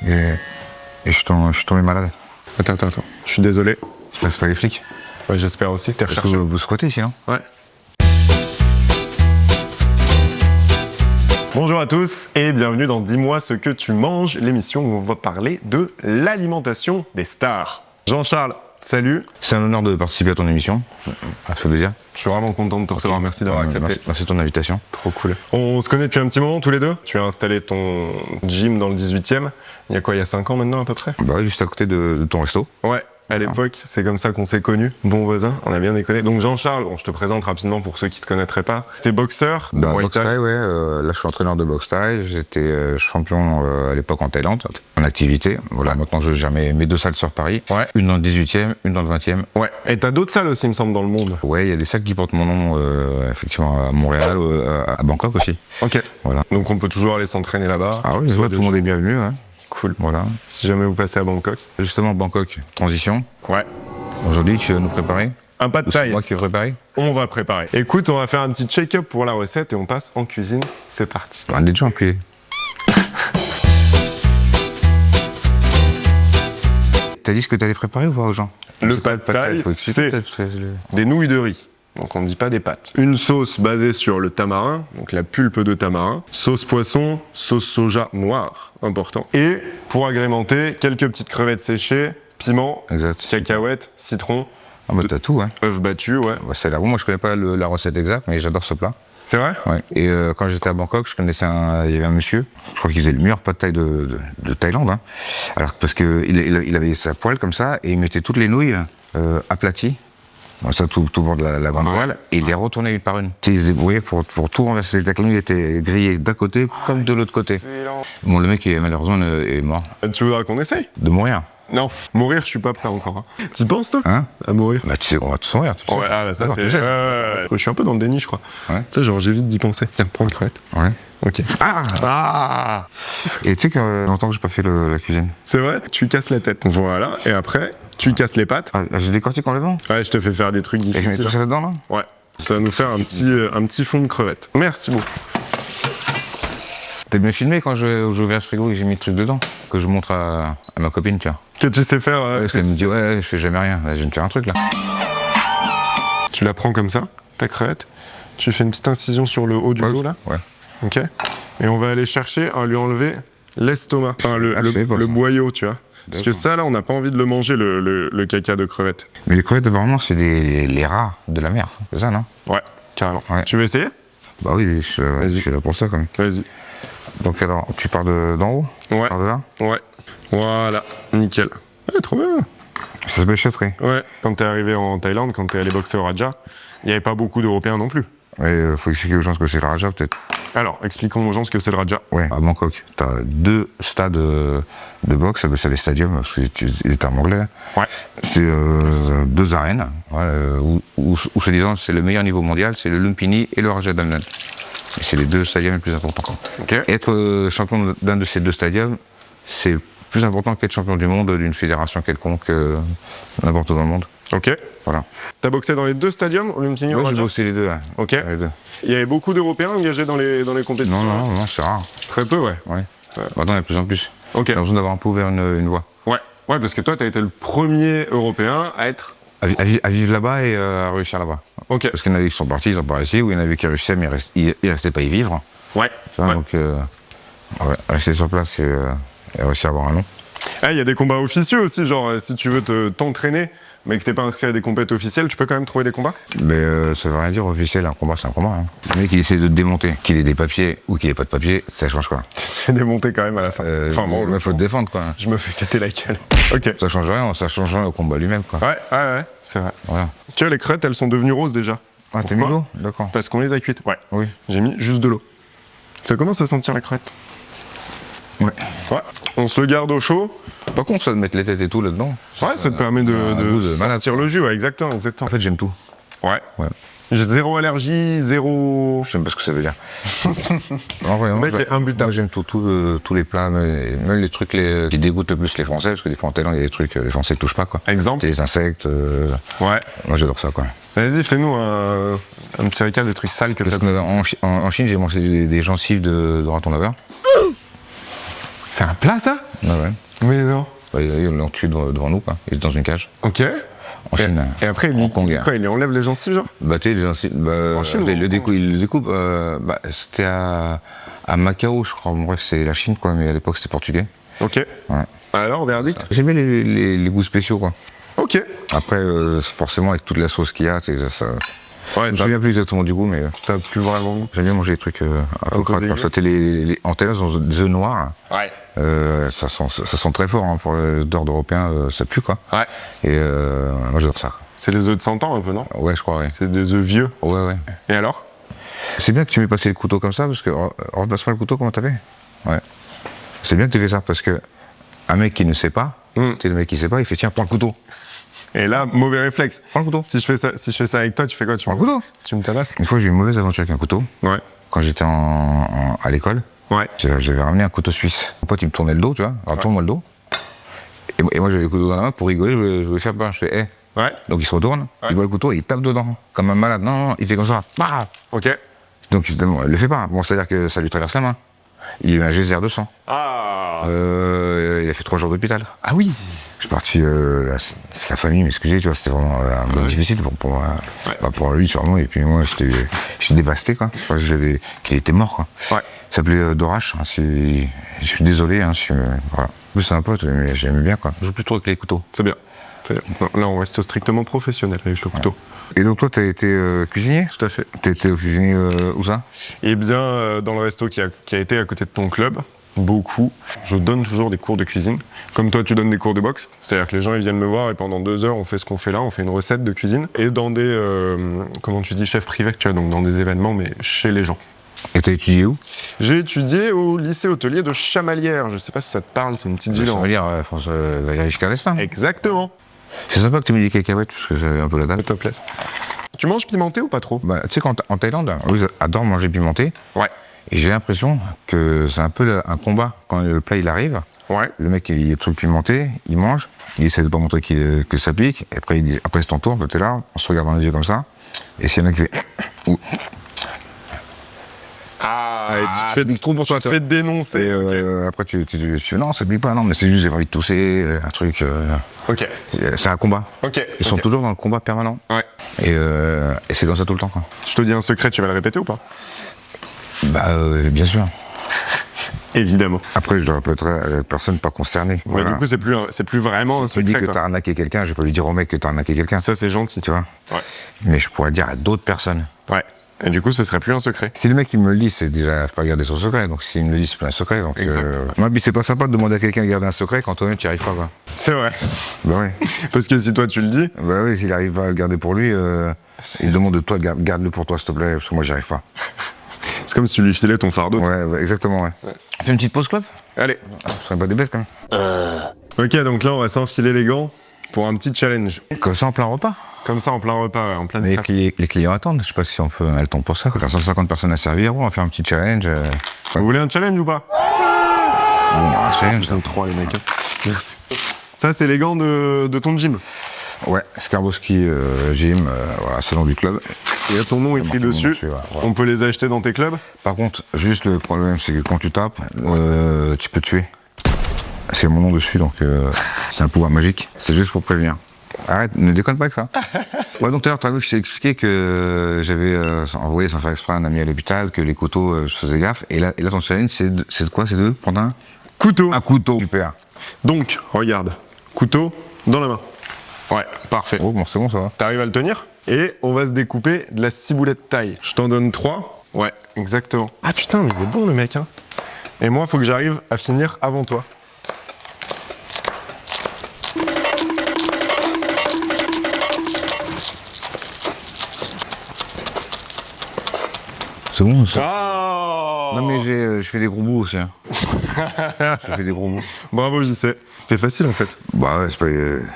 et je suis tombé malade. Attends. Je suis désolé. C'est pas les flics. Ouais, j'espère aussi. T'es Parce que recherché. vous squattez ici, non? Ouais. Bonjour à tous et bienvenue dans Dis-moi ce que tu manges, l'émission où on va parler de l'alimentation des stars. Jean-Charles, salut. C'est un honneur de participer à ton émission. Ça fait plaisir. Je suis vraiment content de te recevoir, merci d'avoir accepté. Merci de ton invitation. Trop cool. On se connaît depuis un petit moment tous les deux. Tu as installé ton gym dans le 18e. Il y a quoi, il y a 5 ans maintenant à peu près? Bah, juste à côté de ton resto. Ouais. À l'époque, c'est comme ça qu'on s'est connus. Bon voisin, on a bien déconné. Donc Jean-Charles, je te présente rapidement pour ceux qui te connaîtraient pas. T'es boxeur de Muay Boxe Thai. Thai, ouais. Là, je suis entraîneur de boxe Thai. J'étais champion à l'époque en Thaïlande, en activité. Voilà, maintenant je gère mes 2 salles sur Paris. Ouais. Une dans le 18e, une dans le 20e. Ouais. Et t'as d'autres salles aussi, il me semble, dans le monde. Ouais, il y a des salles qui portent mon nom, effectivement, à Montréal, à Bangkok aussi. Ok. Voilà. Donc on peut toujours aller s'entraîner là-bas. Ah oui, Soit tout le monde est bienvenu. Hein. Cool. Voilà. Si jamais vous passez à Bangkok. Justement, Bangkok, transition. Ouais. Aujourd'hui, tu vas nous préparer? Un pas de C'est taille. moi qui vais préparer? On va préparer. Écoute, on va faire un petit check-up pour la recette et on passe en cuisine. C'est parti. On est déjà appuyé. T'as dit ce que t'allais préparer ou pas aux gens? Le pas de taille, faut c'est peut-être des nouilles de riz. Donc on ne dit pas des pâtes. Une sauce basée sur le tamarin, donc la pulpe de tamarin. Sauce poisson, sauce soja noire, important. Et pour agrémenter, quelques petites crevettes séchées, piment, Exact. cacahuètes, citron, Ah bah t'as tout, hein. œufs battus, ouais. Bah, ça a l'air bon. Moi, je connais pas la recette exacte, mais j'adore ce plat. C'est vrai? Ouais. Et quand j'étais à Bangkok, je connaissais il y avait un monsieur, je crois qu'il faisait le meilleur pad thai de Thaïlande. Hein. Alors, parce qu'il avait sa poêle comme ça, et il mettait toutes les nouilles aplaties. Bon, ça, tout au bord de la grande poêle, et il les retournait une par une. Il se débrouillait pour tout renverser. La nouille était grillée d'un côté comme de l'autre côté. Excellent. Bon, le mec, malheureusement, est mort. Tu voudras qu'on essaye? De mourir. Non, mourir, je suis pas prêt encore. Hein. T'y penses, toi? Hein? À mourir? Bah, tu sais, on va tous mourir. Tu sais. Ouais, ah bah ça D'accord, c'est... tu sais. Je suis un peu dans le déni, je crois. Ouais. Tu sais, genre j'évite d'y penser. Tiens, prends une crevette. Ouais. Ok. Ah. Et tu sais que longtemps que j'ai pas fait la cuisine. C'est vrai? Tu casses la tête. Voilà. Et après, tu casses les pattes. Ah, j'ai décortiqué complètement. Ouais, je te fais faire des trucs Et je mets difficiles. tout ça là-dedans, là? Ouais. Ça va nous faire un petit fond de crevettes. Merci beaucoup. T'as bien filmé quand j'ai ouvert le frigo et que j'ai mis le truc dedans? Que je montre à ma copine, tu vois. Que tu sais faire. Parce qu'elle me dit, ouais, je fais jamais rien. Là, je viens de faire un truc, là. Tu la prends comme ça, ta crevette. Tu fais une petite incision sur le haut du dos, là. Ouais. Ok. Et on va aller chercher à lui enlever l'estomac. Enfin, le boyau, tu vois. Parce que ça, là, on n'a pas envie de le manger, le caca de crevette. Mais les crevettes, vraiment, c'est les rats de la mer. C'est ça, non? Ouais, carrément. Ouais. Tu veux essayer? Bah oui, je suis là pour ça, quand même. Vas-y. Donc, alors, tu pars d'en haut? Ouais. Tu pars de là? Ouais. Voilà. Nickel. Ouais, trop bien. Ça s'appelle chefferie. Ouais. Quand t'es arrivé en Thaïlande, quand t'es allé boxer au Raja, il n'y avait pas beaucoup d'Européens non plus. Ouais, faut expliquer aux gens ce que c'est le Raja, peut-être. Alors, expliquons aux gens ce que c'est le Raja. Ouais, à Bangkok, t'as 2 stades de boxe, c'est des stadiums, parce que c'est des termes anglais. Ouais. C'est 2 arènes, où soi-disant c'est le meilleur niveau mondial, c'est le Lumpini et le Rajadamnern. Et c'est les 2 stadiums les plus importants. Ok. Être champion d'un de ces 2 stadiums, c'est plus important qu'être champion du monde d'une fédération quelconque, n'importe où dans le monde. Ok. Voilà. T'as boxé dans les 2 stadiums, Olympini et Ouais, j'ai Raja? bossé les 2. Hein. Ok. Les 2. Il y avait beaucoup d'Européens engagés dans les compétitions? Non, c'est rare. Très peu, ouais. Ouais. Maintenant, il y a de plus en plus. Ok. J'ai besoin d'avoir un peu ouvert une voie. Ouais. Ouais, parce que toi, t'as été le premier Européen à être... À vivre là-bas et à réussir là-bas. Ok. Parce qu'il y en avait qui sont partis, ils sont pas restés, ou il y en avait qui réussissaient, mais ils restaient pas y vivre. Ouais. Tu vois, Ouais. donc, rester sur place et réussir à avoir un nom. Ah, il y a des combats officieux aussi, genre si tu veux t'entraîner, mais que t'es pas inscrit à des compétitions officielles, tu peux quand même trouver des combats? Mais ça veut rien dire officiel, un combat c'est un combat. Hein. Le mec il essaie de te démonter, qu'il ait des papiers ou qu'il ait pas de papiers, ça change quoi. Tu te fais démonter quand même à la fin. Enfin bon, il faut te défendre quoi. je me fais péter la gueule. Ok. Ça change rien au combat lui-même quoi. Ouais, c'est vrai. Voilà. Tu vois, les crevettes, elles sont devenues roses déjà. Ah t'as mis l'eau? D'accord. Parce qu'on les a cuites. Ouais. Oui. J'ai mis juste de l'eau. Ça commence à sentir la crevette. Ouais. Ouais. On se le garde au chaud. Par contre ça de mettre les têtes et tout là-dedans. Ouais, ça te permet un goût de de malade. sortir le jus, ouais, exactement. En fait j'aime tout. Ouais. Ouais. J'ai 0 allergie, 0... Je sais même pas ce que ça veut dire. En vrai, mec est imbutable. moi j'aime tous les plats, même les trucs qui dégoûtent le plus les Français, parce que des fois en Thaïlande il y a des trucs les Français ne touchent pas quoi. Exemple? Les insectes, Ouais. moi j'adore ça quoi. Vas-y, fais-nous un petit récal de trucs sales que Parce t'as. qu'en Chine j'ai mangé des gencives de raton laveur. C'est un plat, ça? Ouais, ouais. Mais non. Bah, ils l'ont tué devant nous, quoi. Il est dans une cage. Ok. En Chine. Et après, Hong Kong. il lui enlève les gencives, genre? Bah, tu sais, les gens, En Chine, il ou le en découpe. Il le découpe c'était à Macao, je crois. Bon, bref, c'est la Chine, quoi, mais à l'époque, c'était portugais. Ok. Ouais. Alors, verdict? J'aime bien les goûts spéciaux, quoi. Ok. Après, forcément, avec toute la sauce qu'il y a, ça. Ouais, Je me ça, souviens plus exactement du goût, mais ça pue vraiment goût. j'aime bien manger des trucs un peu craquants. dégueu. Ça, en Thaïlande, dans des œufs noirs. Ouais. Ça sent très fort, hein, pour les odeurs d'Européens, ça pue, quoi. Ouais. Et moi, j'adore ça. C'est les œufs de 100 ans, un peu, non? Ouais, je crois, ouais. C'est des œufs vieux. Ouais, ouais. Et alors? C'est bien que tu m'aies passé le couteau comme ça, parce que. Repasse-moi le couteau, comment t'as fait? Ouais. C'est bien que tu fais ça, parce que un mec qui ne sait pas, tu sais, le mec qui sait pas, il fait tiens, prends le couteau. Et là, mauvais réflexe. Prends le couteau. Si je fais ça avec toi, tu fais quoi? Prends le couteau. Tu me tabasses? Une fois, j'ai eu une mauvaise aventure avec un couteau. Ouais. Quand j'étais à l'école, Ouais. j'avais ramené un couteau suisse. Mon pote, il me tournait le dos, tu vois. Alors, tourne-moi le dos. Et moi, j'avais le couteau dans la main pour rigoler, je voulais faire peur. Je fais, hé. Ouais. Donc, il se retourne, il voit le couteau et il tape dedans, comme un malade. Non, il fait comme ça. Bah. Ok. Donc, évidemment, il le fait pas. Bon, c'est-à-dire que ça lui traverse la main. Il a eu un geyser de sang. Ah. Il a fait 3 jours d'hôpital. Ah oui. Je suis parti, la famille m'excusait, tu vois, c'était vraiment un moment difficile pour lui, sûrement, et puis moi, j'étais dévasté, quoi. Enfin, qu'il était mort, quoi. Ouais. Il s'appelait Dorache, hein, je suis désolé, hein, voilà. En plus, c'est un pote, mais j'aimais bien, quoi. Je joue plus trop avec les couteaux. C'est bien. Non, là, on reste strictement professionnel avec le couteau. Et donc, toi, t'as été cuisinier? Tout à fait. T'as été cuisinier où ça? Eh bien, dans le resto qui a été à côté de ton club, beaucoup, je donne toujours des cours de cuisine. Comme toi, tu donnes des cours de boxe. C'est-à-dire que les gens, ils viennent me voir et pendant 2 heures, on fait ce qu'on fait là, on fait une recette de cuisine. Et dans des, comment tu dis, chefs privés, tu vois, donc dans des événements, mais chez les gens. Et t'as étudié où? J'ai étudié au lycée hôtelier de Chamalières. Je sais pas si ça te parle, c'est une petite ville Ça en... veut dire Valéry Giscard d'Estaing. Exactement. C'est sympa que tu m'aies dit cacahuètes, parce que j'avais un peu la dalle. Ça te plaise. Tu manges pimenté ou pas trop? Bah, tu sais qu'en Thaïlande, ils adorent manger pimenté. Ouais. Et j'ai l'impression que c'est un peu un combat. Quand le plat il arrive, Ouais. le mec il est truc pimenté, il mange, il essaie de pas montrer que ça pique, et après il dit, après c'est ton tour, t'es là, on se regarde dans les yeux comme ça, et s'il y en a qui fait Ah, et tu te fais trop pour toi, te fais dénoncer. et après tu fais non, ça pique pas, non, mais c'est juste j'ai envie de tousser, un truc. Ok. C'est un combat. Ok. Ils sont toujours dans le combat permanent. Ouais. Et c'est comme ça tout le temps, quoi. Je te dis un secret, tu vas le répéter ou pas? Bah, bien sûr. Évidemment. Après, je le répéterai à la personne pas concernée. Ouais, Voilà. du coup, c'est plus vraiment un Si tu dis secret. que quoi. t'as arnaqué quelqu'un, je vais pas lui dire au mec que t'as arnaqué quelqu'un. Ça, c'est gentil. Tu vois. Ouais. Mais je pourrais le dire à d'autres personnes. Ouais. Et du coup, ce serait plus un secret. Si le mec il me le dit, c'est déjà faut garder son secret. Donc s'il me le dit, c'est plus un secret. Donc, Exact. moi, puis c'est pas sympa de demander à quelqu'un de garder un secret quand toi-même tu n'y arrives pas, quoi. C'est vrai. Bah ouais. Parce que si toi, tu le dis, Bah oui, s'il arrive à le garder pour lui, il demande de toi, garde-le pour toi, s'il te plaît, parce que moi j'y arrive pas. c'est comme si tu lui filais ton fardeau. Ouais, exactement, ouais. On fait une petite pause club? Allez. Ce serait pas des bêtes, quand même. Ok, donc là, on va s'enfiler les gants pour un petit challenge. Comme ça en plein repas. Comme ça, en plein repas, ouais, en pleine Mais crêpe. les clients attendent, je sais pas si on peut a le temps pour ça. Quand t'as 150 personnes à servir, on va faire un petit challenge. Vous voulez un challenge ou pas? Un challenge. Ils sont 3, les mecs. Merci. Ça, c'est les gants de ton gym. Ouais, Skarboski Gym, voilà, c'est le nom du club. Il y a ton nom écrit mon nom dessus. dessus, voilà. On peut les acheter dans tes clubs. Par contre, juste le problème, c'est que quand tu tapes, tu peux tuer. C'est mon nom dessus, donc c'est un pouvoir magique. C'est juste pour prévenir. Arrête, ne déconne pas avec ça. Ouais, donc tout à l'heure, t'as vu que je t'ai expliqué que j'avais envoyé sans faire exprès un ami à l'hôpital, que les couteaux, je faisais gaffe. Et là ton challenge, c'est de quoi? C'est de prendre un Couteau. couteau. Super. Donc, regarde. Couteau dans la main. Ouais, parfait. Oh, bon, c'est bon, ça va. T'arrives à le tenir? Et on va se découper de la ciboulette taille. Je t'en donne 3. Ouais, exactement. Ah putain, mais il est bon le mec, hein. Et moi, faut que j'arrive à finir avant toi. C'est bon, ça. Oh Non, mais je fais des gros bouts aussi. Hein. Je fais des gros bouts. Bravo, j'y sais. C'était facile en fait. Bah ouais,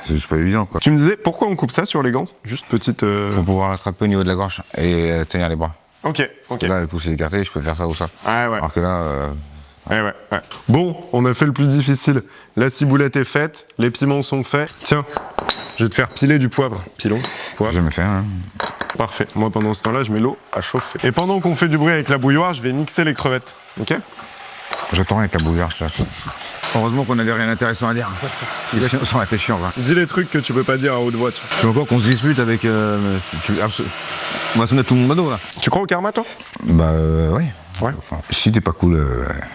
c'est juste pas évident, quoi. Tu me disais, pourquoi on coupe ça sur les gants? Juste petite... Pour pouvoir l'attraper au niveau de la gorge et tenir les bras. Ok, ok. Là, le pouce est écarté, je peux faire ça ou ça. Ouais, ouais. Alors que là, Ouais. Bon, on a fait le plus difficile. La ciboulette est faite, les piments sont faits. Tiens, je vais te faire piler du poivre. Pilon, j'ai poivre. jamais fait, hein. Parfait. Moi, pendant ce temps-là, je mets l'eau à chauffer. Et pendant qu'on fait du bruit avec la bouilloire, je vais mixer les crevettes. Ok? J'attends avec la bouillarde, ça. Heureusement qu'on n'avait rien d'intéressant à dire. Sinon, ça aurait été chiant, va. Dis les trucs que tu peux pas dire à haute voix. Tu veux encore qu'on se dispute avec... On va se mettre tout le monde à dos, là. Tu crois au karma, toi? Bah, oui. Ouais. Enfin, si t'es pas cool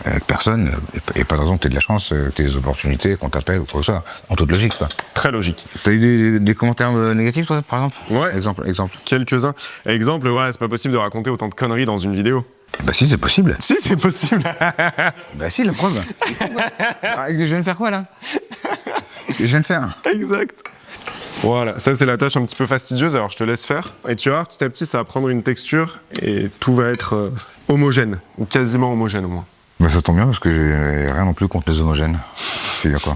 avec personne, et pas de raison que t'aies de la chance, que t'aies des opportunités, qu'on t'appelle ou quoi que ce soit. En toute logique, quoi. Très logique. T'as eu des commentaires négatifs, toi, par exemple? Ouais. Exemple. Quelques-uns. Exemple, ouais, c'est pas possible de raconter autant de conneries dans une vidéo. Bah si, c'est possible. Si, c'est possible. Bah si, la preuve. Je viens de faire quoi, là? Je viens de faire. Exact. Voilà, ça c'est la tâche un petit peu fastidieuse, alors je te laisse faire. Et tu vois, petit à petit, ça va prendre une texture et tout va être homogène, ou quasiment homogène au moins. Bah ça tombe bien, parce que j'ai rien non plus contre les homogènes. C'est bien quoi.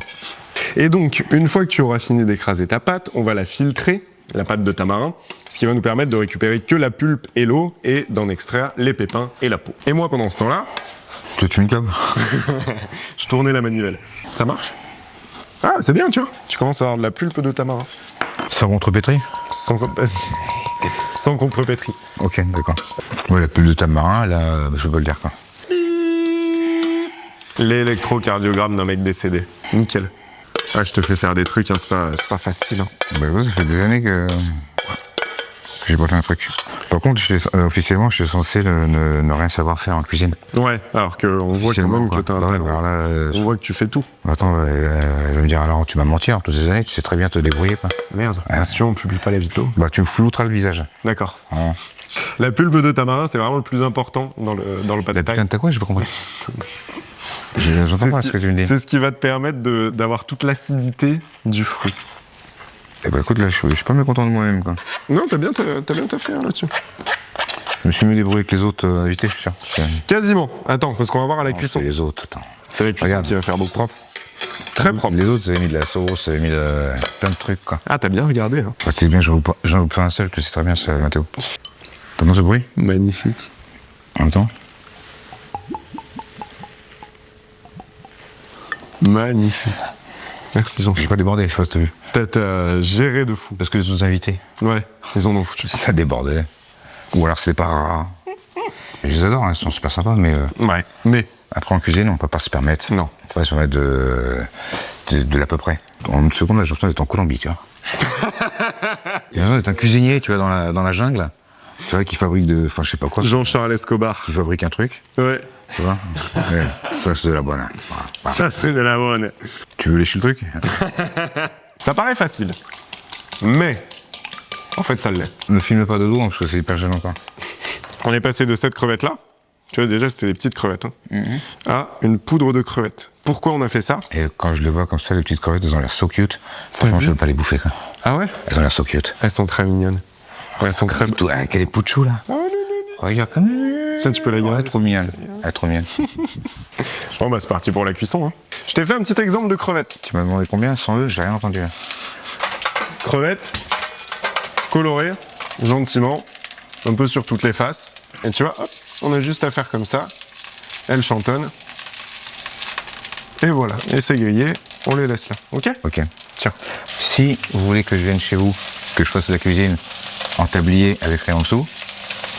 Et donc, une fois que tu auras fini d'écraser ta pâte, on va la filtrer, la pâte de tamarin, ce qui va nous permettre de récupérer que la pulpe et l'eau, et d'en extraire les pépins et la peau. Et moi, pendant ce temps-là, Tu veux une club? je tournais la manivelle. Ça marche? Ah, c'est bien, tu vois. Tu commences à avoir de la pulpe de tamarin. Sans contrepétrie? Sans contrepétrie. Ok, d'accord. Ouais, la pulpe de tamarin, là, je peux le dire, quoi. L'électrocardiogramme d'un mec décédé. Nickel. Ah, je te fais faire des trucs, hein, c'est pas facile. Hein. Bah ouais, ça fait des années que j'ai pas fait un truc. Par contre, officiellement, je suis censé ne rien savoir faire en cuisine. Ouais, alors qu'on voit quand même que t'as un ouais, talent. alors là, On voit que tu fais tout. Attends, elle va me dire, alors tu m'as menti en toutes ces années, tu sais très bien te débrouiller, quoi. Merde, attention, on publie pas les vidéos. Bah tu me flouteras le visage. D'accord. Ouais. La pulpe de tamarin, c'est vraiment le plus important dans le pâte thaï. Putain, t'as quoi? J'ai pas compris. J'entends pas ce que tu me dis. C'est ce qui va te permettre d'avoir toute l'acidité du fruit. Eh bah écoute, là, je suis pas mécontent de moi-même, quoi. Non, t'as bien taffé là-dessus. Je me suis mieux débrouillé que les autres invités, je suis sûr. Quasiment. Attends, parce qu'on va voir à la Non, cuisson. c'est les autres, attends. C'est la cuisson Regarde. qui va faire beaucoup propre. Très propre. Les autres, ils avaient mis de la sauce, ils avaient mis plein de trucs, quoi. Ah, t'as bien regardé. Hein. Bah, c'est bien, j'en ouvre pas un seul, tu sais très bien, c'est Mathéo. T'entends ce bruit? Magnifique. En même temps? Magnifique. Merci Jean. J'ai pas débordé, je sais pas si t'as vu. T'as géré de fou. Parce que les autres invités, Ouais, ils en ont foutu. ça débordait. Ou alors c'est pas rare. Je les adore, hein, ils sont super sympas, mais Ouais, mais après en cuisine, on peut pas se permettre. non. On peut pas se permettre de l'à peu près. En une seconde, là, j'ai l'impression d'être en Colombie, tu vois. J'ai l'impression d'être un cuisinier, tu vois, dans la jungle. Tu vois, qui fabrique enfin, je sais pas quoi. Jean-Charles Escobar. Qui fabrique un truc, Ouais, tu vois. Ouais, ça, c'est de la bonne. Hein. Voilà. ça c'est de la bonne. Tu veux lécher le truc? Ça paraît facile, mais en fait ça l'est. Ne filme pas de dos, hein, parce que c'est hyper gênant, quoi. On est passé de cette crevette-là, tu vois déjà c'était des petites crevettes, hein, à une poudre de crevettes. Pourquoi on a fait ça? Et quand je les vois comme ça, les petites crevettes, elles ont l'air so cute. Franchement, vu je veux pas les bouffer, quoi. Ah ouais? Elles ont l'air so cute. Elles sont très mignonnes. Ouais, elles sont très... Tout, avec les pouchous, là. Regarde comme... Tiens, tu peux la Elle est garder. trop mignonne. Elle est trop mignonne. Bon bah c'est parti pour la cuisson. Hein. Je t'ai fait un petit exemple de crevettes. Tu m'as demandé combien? 100 œufs? J'ai rien entendu. Crevettes, colorées, gentiment, un peu sur toutes les faces. Et tu vois, hop, on a juste à faire comme ça. Elles chantonnent. Et voilà, et c'est grillé, on les laisse là, ok? Ok. Tiens. Si vous voulez que je vienne chez vous, que je fasse de la cuisine en tablier avec rien en dessous,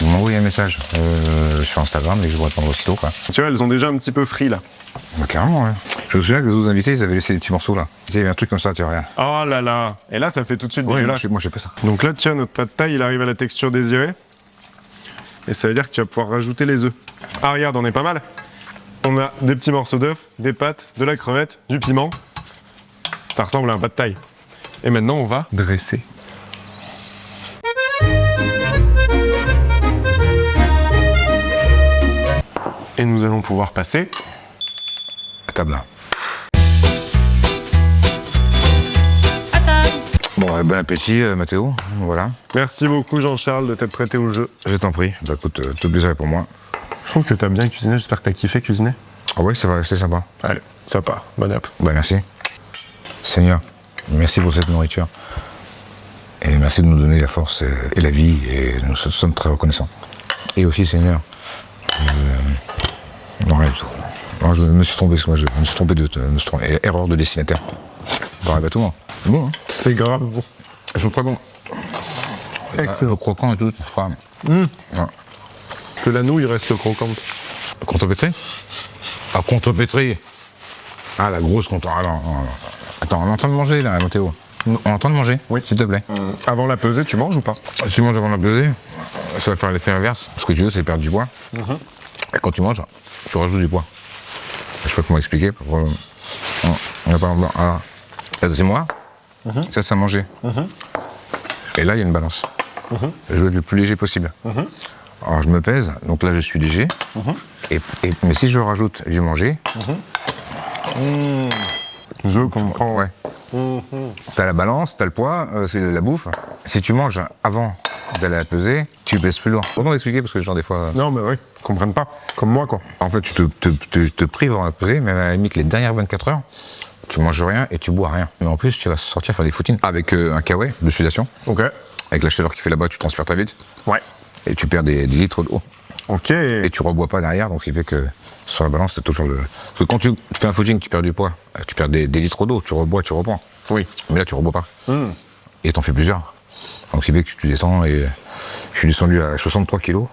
vous m'envoyez un message sur Instagram et je vous répondrai aussitôt, quoi. Tu vois, elles ont déjà un petit peu frit là. Bah, carrément, ouais. Je me souviens que les autres invités, ils avaient laissé des petits morceaux, là. Il y avait un truc comme ça, tu vois, rien. Oh là là. Et là, ça fait tout de suite Ouais, dégueulasse. moi, j'ai pas ça. Donc là, tiens, notre pâte thaï, il arrive à la texture désirée. Et ça veut dire que tu vas pouvoir rajouter les œufs. Ah, regarde, on est pas mal. On a des petits morceaux d'œufs, des pâtes, de la crevette, du piment. Ça ressemble à un pâte thaï. Et maintenant, on va dresser. Et nous allons pouvoir passer. À table, là. Bon, bon appétit, Mathéo. Voilà. Merci beaucoup, Jean-Charles, de t'être prêté au jeu. Je t'en prie. Bah, écoute, tout plaisir pour moi. Je trouve que t'as bien cuisiné, j'espère que t'as kiffé cuisiner. Ah ouais, ça va rester sympa. Allez, ça part. Bonne app. Bah, merci. Seigneur, merci pour cette nourriture. Et merci de nous donner la force et la vie, et nous sommes très reconnaissants. Et aussi, Seigneur, non, rien du tout. Non, je me suis trompé, je me suis trompé erreur de destinataire. Ça arrive à tout le monde. C'est bon, hein? C'est grave bon. Elles sont très bons. Excellent. Croquant et tout. Ouais. Que la nouille reste croquante. Contrepétrie? Ah, contrepétrie. Ah, la grosse contre. Ah, non. Attends, on est en train de manger là, Mathéo. On est en train de manger, oui, s'il te plaît. Avant la pesée, tu manges ou pas? Si tu manges avant de la pesée, ça va faire l'effet inverse. Ce que tu veux, c'est perdre du poids. Et quand tu manges, tu rajoutes du poids. Je sais pas comment expliquer. On n'a pas longtemps. Alors, c'est moi. Ça, c'est à manger. Et là, il y a une balance. Je veux être le plus léger possible. Alors, je me pèse. Donc là, je suis léger. Mais si je rajoute du manger... Je comprends. Ouais. T'as la balance, t'as le poids, c'est la bouffe. Si tu manges avant d'aller à la pesée, tu pèses plus loin. Comment expliquer parce que genre des fois... Non, mais oui, ils comprennent pas. Comme moi, quoi. En fait, tu te prives avant la pesée, mais à la limite, les dernières 24 heures, tu manges rien et tu bois rien. Mais en plus, tu vas sortir faire des footings avec un kawaii de sudation. Ok. Avec la chaleur qu'il fait là-bas, tu transpires très vite. Ouais. Et tu perds des litres d'eau. Ok. Et tu rebois pas derrière, donc ce qui fait que sur la balance, c'est toujours le... Parce que quand tu fais un footing, tu perds du poids, tu perds des litres d'eau, tu rebois, tu reprends. Oui. Mais là, tu rebois pas. Et t'en fais plusieurs. Donc ce qui fait que tu descends et je suis descendu à 63 kilos.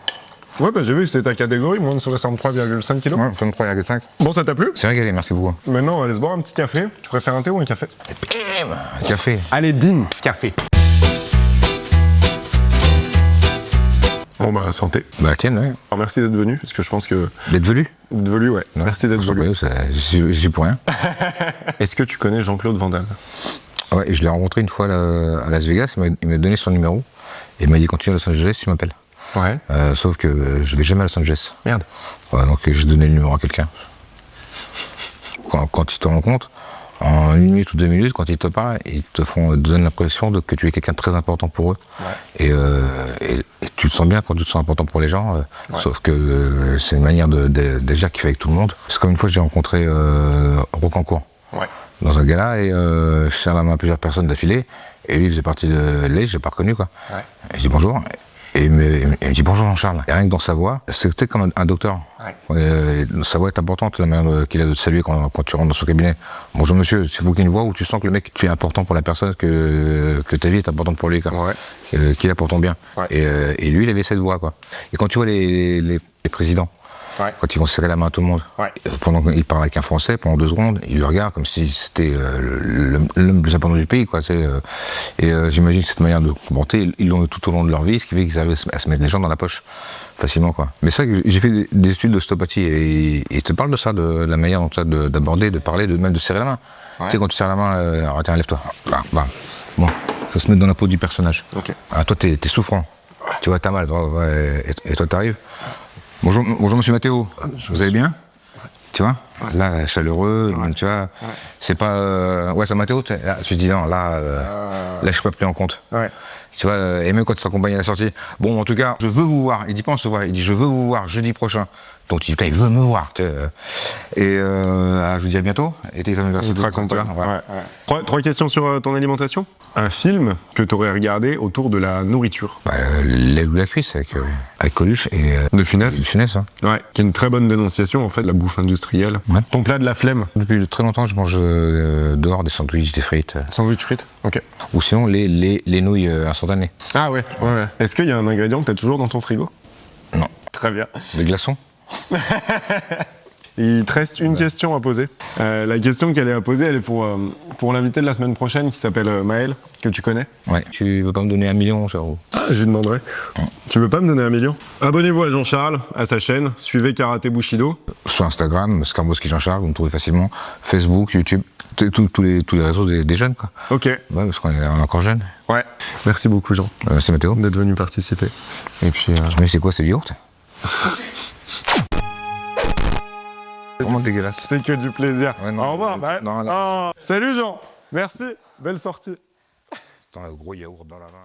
Ouais, bah j'ai vu, c'était ta catégorie, moins de 63,5 kilos. Ouais, 63,5. Bon, ça t'a plu? C'est régalé, merci beaucoup. Maintenant, on va aller se boire un petit café. Tu préfères un thé ou un café? Bim, café. Allez, bim, café. Bon, bah, santé. Bah tienne, ouais. Alors, merci d'être venu, parce que je pense que... D'être velu. D'être venu, ouais. Merci d'être venu. Je suis pour rien. Est-ce que tu connais Jean-Claude Van Damme? Ouais, et je l'ai rencontré une fois à Las Vegas, il m'a donné son numéro. Et il m'a dit quand tu viens à Los Angeles, tu m'appelles. Ouais. Sauf que je vais jamais à Los Angeles. Merde. Ouais, donc j'ai donné le numéro à quelqu'un. Quand ils te rencontrent, en 1 minute ou 2 minutes, quand ils te parlent, ils te donnent l'impression que tu es quelqu'un de très important pour eux. Ouais. Et tu te sens bien quand tu te sens important pour les gens, sauf que c'est une manière déjà qu'il fait avec tout le monde. C'est comme une fois j'ai rencontré Rocancourt dans un gala et je serre la main à plusieurs personnes d'affilée et lui il faisait partie de l'Est, je l'ai pas reconnu quoi. Ouais. Et je dis bonjour. Et il me dit bonjour Jean-Charles. Et rien que dans sa voix, c'est peut-être comme un docteur. Ouais. Sa voix est importante, la manière qu'il a de te saluer quand tu rentres dans son cabinet. Bonjour monsieur, c'est vous qui avez une voix où tu sens que le mec, tu es important pour la personne, que ta vie est importante pour lui, qu'il a pour ton bien. Ouais. Et lui, il avait cette voix, quoi. Et quand tu vois les présidents, quand ils vont serrer la main à tout le monde, pendant qu'il parle avec un Français, pendant 2 secondes, il lui regarde comme si c'était l'homme le plus important du pays, quoi. Et j'imagine que cette manière de comporter, ils l'ont tout au long de leur vie, ce qui fait qu'ils arrivent à se mettre les gens dans la poche facilement, quoi. Mais c'est vrai que j'ai fait des études d'ostéopathie et ils te parlent de ça, de la manière d'aborder, de parler, même de serrer la main. Tu sais, quand tu serres la main, tiens, lève-toi. Bon, faut se mettre dans la peau du personnage. Ah, toi, t'es souffrant. Tu vois, t'as mal, et toi, t'arrives. Bonjour monsieur Mathéo, vous allez bien? Tu vois, là, chaleureux, tu vois, c'est pas... ouais, c'est Mathéo, tu te dis non, là, je suis pas pris en compte. Tu vois, et même quand tu t'accompagnes à la sortie, bon, en tout cas, je veux vous voir, il dit pas on se voit, il dit je veux vous voir jeudi prochain. Donc tu dis, putain, il veut me voir. Et je vous dis à bientôt. Et t'es on te raccompagne. Trois questions sur ton alimentation. Un film que tu aurais regardé autour de la nourriture. L'aile ou la cuisse avec Coluche et de Funès. De Funès, hein. Ouais, qui est une très bonne dénonciation en fait de la bouffe industrielle. Ton plat de la flemme. Depuis très longtemps, je mange dehors des sandwichs, des frites. Sandwich frites, ok. Ou sinon les nouilles instantanées. Ah ouais. Est-ce qu'il y a un ingrédient que tu as toujours dans ton frigo? Non. Très bien. Des glaçons. Il te reste une question à poser. La question qu'elle est à poser, elle est pour l'invité de la semaine prochaine qui s'appelle Maël, que tu connais. Ouais. Tu veux pas me donner 1 million, Charles? Ah, je lui demanderai. Tu veux pas me donner 1 million? Abonnez-vous à Jean-Charles, à sa chaîne. Suivez Karaté Bushido. Sur Instagram, Skarboski Jean-Charles, vous me trouvez facilement. Facebook, YouTube, tous les réseaux des jeunes, quoi. Ok. Ouais, parce qu'on est encore jeunes. Ouais. Merci beaucoup, Jean. Merci, Mathéo. D'être venu participer. Et puis. Mais c'est quoi, c'est du yaourt? C'est vraiment dégueulasse. C'est que du plaisir. Ouais, non, au revoir. Salut Jean. Merci. Belle sortie. Attends, le gros yaourt dans la main.